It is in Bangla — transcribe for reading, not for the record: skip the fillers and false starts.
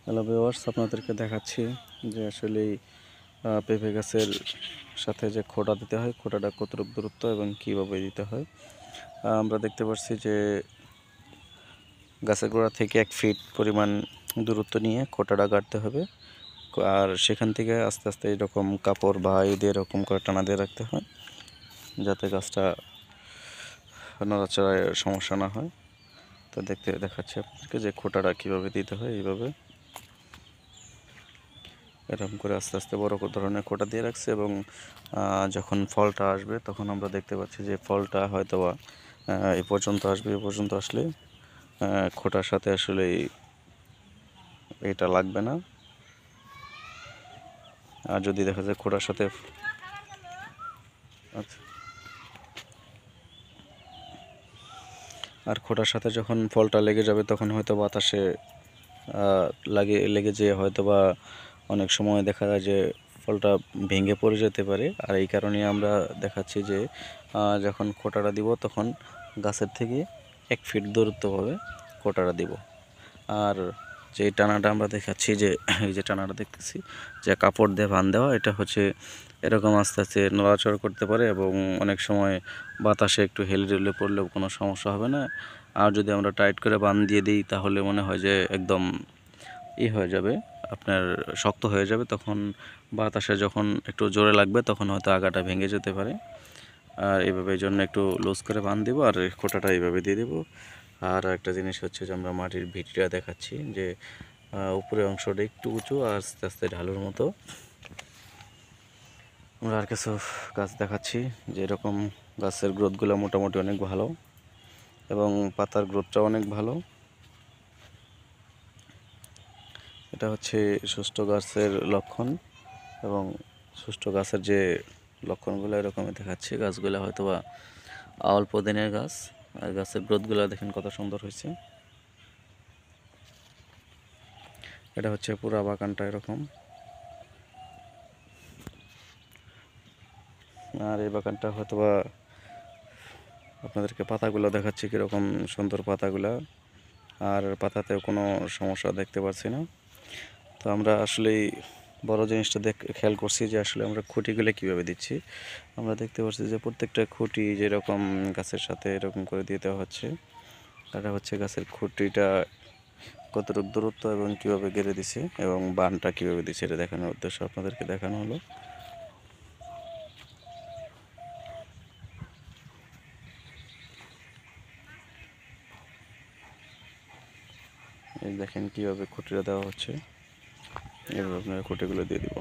হ্যালো ভিউয়ার্স, আপনাদেরকে দেখাচ্ছি যে আসলে পেঁপে গাছের সাথে যে খোঁটা দিতে হয়, খোঁটাটা কতটুকু দূরত্ব এবং কীভাবে দিতে হয়। আমরা দেখতে পাচ্ছি যে গাছের গোড়া থেকে 1 ফিট পরিমাণ দূরত্ব নিয়ে খোঁটাটা গাড়তে হবে, আর সেখান থেকে আস্তে আস্তে এরকম কাপড় বা দিয়ে এরকম করে টানা দিয়ে রাখতে হয়, যাতে গাছটা নড়াচড়ায় সমস্যা না হয়। তো দেখাচ্ছি আপনাদেরকে যে খোঁটাটা কীভাবে দিতে হয়। এইভাবে এরকম করে আস্তে আস্তে বড় ধরনের খোঁটা দিয়ে রাখছে, এবং যখন ফলটা আসবে তখন আমরা দেখতে পাচ্ছি যে ফলটা হয়তোবা এই পর্যন্ত আসবে। এই পর্যন্ত আসলে খোঁটার সাথে আসলে এটা লাগবে না। আর যদি দেখা যায় খোঁটার সাথে আচ্ছা, আর খোঁটার সাথে যখন ফলটা লেগে যাবে তখন হয়তো বাতাসে লেগে যেয়ে হয়তোবা অনেক সময় দেখা যায় যে ফলটা ভেঙে পড়ে যেতে পারে। আর এই কারণে আমরা দেখাচ্ছি যে যখন খোঁটাটা দিব তখন গাছের থেকে 1 ফিট দূরত্বভাবে খোঁটাটা দিব। আর যে টানাটা আমরা দেখাচ্ছি, যে এই যে টানাটা দেখতেছি যে কাপড় দিয়ে বাঁধ দেওয়া, এটা হচ্ছে এরকম আস্তে আস্তে নড়াচড়া করতে পারে, এবং অনেক সময় বাতাসে একটু হেলে পড়লেও কোনো সমস্যা হবে না। আর যদি আমরা টাইট করে বাঁধ দিয়ে দিই তাহলে মনে হয় যে একদম হয়ে যাবে, আপনার শক্ত হয়ে যাবে। তখন বাতাসে যখন একটু জোরে লাগবে তখন হয়তো আগাটা ভেঙে যেতে পারে। আর এইভাবে এই জন্য একটু লুজ করে বাঁধ দেবো, আর খোঁটাটা এইভাবে দিয়ে দেবো। আর একটা জিনিস হচ্ছে যে আমরা মাটির ভিটটা দেখাচ্ছি যে উপরের অংশটা একটু উঁচু আর আস্তে আস্তে ঢালুর মতো। আমরা আর কিছু গাছ দেখাচ্ছি যে এরকম গাছের গ্রোথগুলো মোটামুটি অনেক ভালো, এবং পাতার গ্রোথটাও অনেক ভালো। এটা হচ্ছে সুস্থ গাছের লক্ষণ, এবং সুস্থ গাছের যে লক্ষণগুলো এরকমই দেখাচ্ছে। গাছগুলো হয়তোবা অল্প দিনের গাছ, আর গাছের গ্রোথগুলো দেখেন কত সুন্দর হয়েছে। এটা হচ্ছে পুরা বাগানটা এরকম। আর এই বাগানটা হয়তোবা আপনাদেরকে পাতাগুলো দেখাচ্ছি কীরকম সুন্দর পাতাগুলো, আর পাতাতেও কোনো সমস্যা দেখতে পাচ্ছি না। তো আমরা আসলেই বড় জিনিসটা খেয়াল করছি যে আসলে আমরা খুঁটিগুলো কীভাবে দিচ্ছি। আমরা দেখতে পাচ্ছি যে প্রত্যেকটা খুঁটি যেরকম গাছের সাথে এরকম করে দিতে হচ্ছে। এটা হচ্ছে গাছের খুঁটিটা কতটুকু দূরত্ব এবং কীভাবে গেড়ে দিছে, এবং বানটা কীভাবে দিচ্ছে, এটা দেখানোর উদ্দেশ্য আপনাদেরকে দেখানো হলো। এই দেখেন কীভাবে খুঁটিটা দেওয়া হচ্ছে, এভাবে আপনারা খুঁটিগুলো দিয়ে দিব।